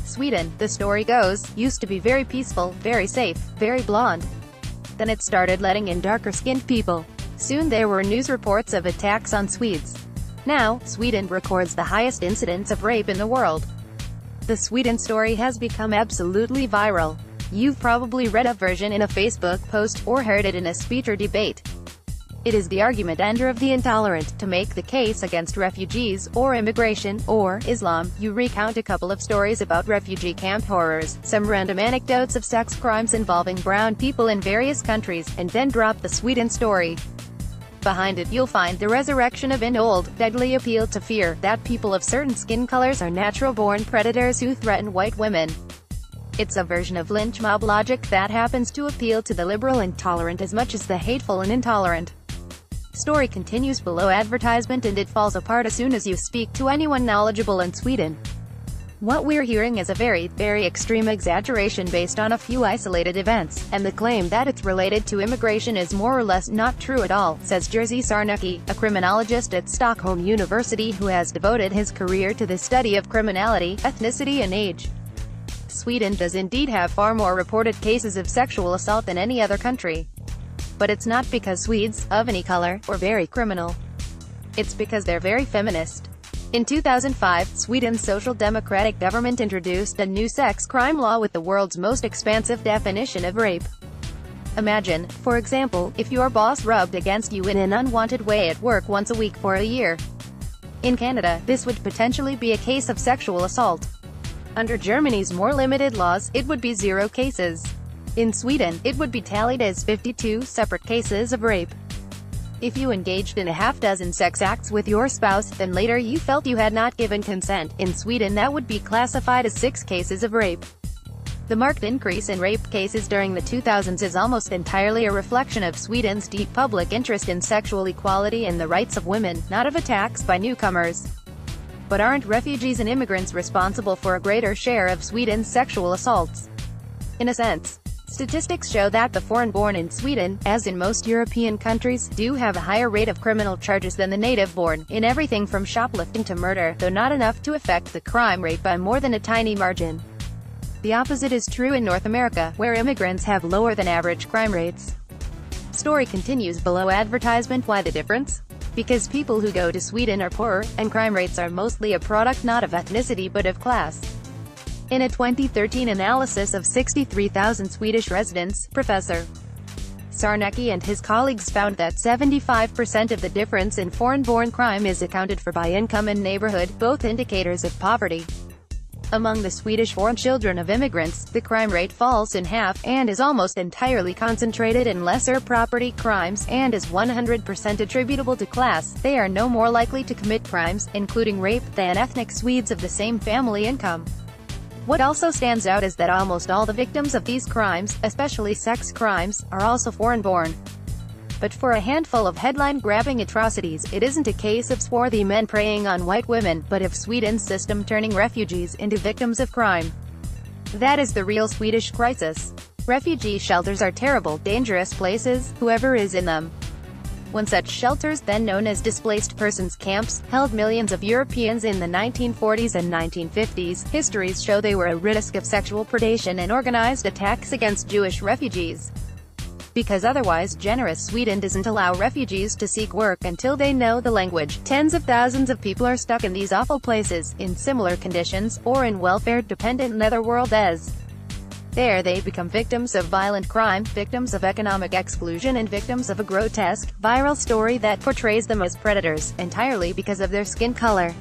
Sweden, the story goes, used to be very peaceful, very safe, very blonde. Then it started letting in darker-skinned people. Soon there were news reports of attacks on Swedes. Now, Sweden records the highest incidence of rape in the world. The Sweden story has become absolutely viral. You've probably read a version in a Facebook post, or heard it in a speech or debate. It is the argument ender of the intolerant, to make the case against refugees, or immigration, or Islam. You recount a couple of stories about refugee camp horrors, some random anecdotes of sex crimes involving brown people in various countries, and then drop the Sweden story. Behind it you'll find the resurrection of an old, deadly appeal to fear, that people of certain skin colors are natural-born predators who threaten white women. It's a version of lynch mob logic that happens to appeal to the liberal and tolerant as much as the hateful and intolerant. Story continues below advertisement, and it falls apart as soon as you speak to anyone knowledgeable in Sweden. What we're hearing is a very, very extreme exaggeration based on a few isolated events, and the claim that it's related to immigration is more or less not true at all, says Jerzy Sarnecki, a criminologist at Stockholm University who has devoted his career to the study of criminality, ethnicity and age. Sweden does indeed have far more reported cases of sexual assault than any other country. But it's not because Swedes, of any color, are very criminal. It's because they're very feminist. In 2005, Sweden's social democratic government introduced a new sex crime law with the world's most expansive definition of rape. Imagine, for example, if your boss rubbed against you in an unwanted way at work once a week for a year. In Canada, this would potentially be a case of sexual assault. Under Germany's more limited laws, it would be 0 cases. In Sweden, it would be tallied as 52 separate cases of rape. If you engaged in a half-dozen sex acts with your spouse, then later you felt you had not given consent, in Sweden that would be classified as 6 cases of rape. The marked increase in rape cases during the 2000s is almost entirely a reflection of Sweden's deep public interest in sexual equality and the rights of women, not of attacks by newcomers. But aren't refugees and immigrants responsible for a greater share of Sweden's sexual assaults? In a sense. Statistics show that the foreign-born in Sweden, as in most European countries, do have a higher rate of criminal charges than the native-born, in everything from shoplifting to murder, though not enough to affect the crime rate by more than a tiny margin. The opposite is true in North America, where immigrants have lower than average crime rates. Story continues below advertisement. Why the difference? Because people who go to Sweden are poorer, and crime rates are mostly a product not of ethnicity but of class. In a 2013 analysis of 63,000 Swedish residents, Professor Sarnecki and his colleagues found that 75% of the difference in foreign-born crime is accounted for by income and neighborhood, both indicators of poverty. Among the Swedish-born children of immigrants, the crime rate falls in half, and is almost entirely concentrated in lesser property crimes, and is 100% attributable to class. They are no more likely to commit crimes, including rape, than ethnic Swedes of the same family income. What also stands out is that almost all the victims of these crimes, especially sex crimes, are also foreign-born. But for a handful of headline-grabbing atrocities, it isn't a case of swarthy men preying on white women, but of Sweden's system turning refugees into victims of crime. That is the real Swedish crisis. Refugee shelters are terrible, dangerous places, whoever is in them. One such shelters, then known as displaced persons camps, held millions of Europeans in the 1940s and 1950s. Histories show they were a risk of sexual predation and organized attacks against Jewish refugees. Because otherwise generous Sweden doesn't allow refugees to seek work until they know the language. Tens of thousands of people are stuck in these awful places, in similar conditions, or in welfare-dependent netherworld as. There they become victims of violent crime, victims of economic exclusion and victims of a grotesque, viral story that portrays them as predators, entirely because of their skin color.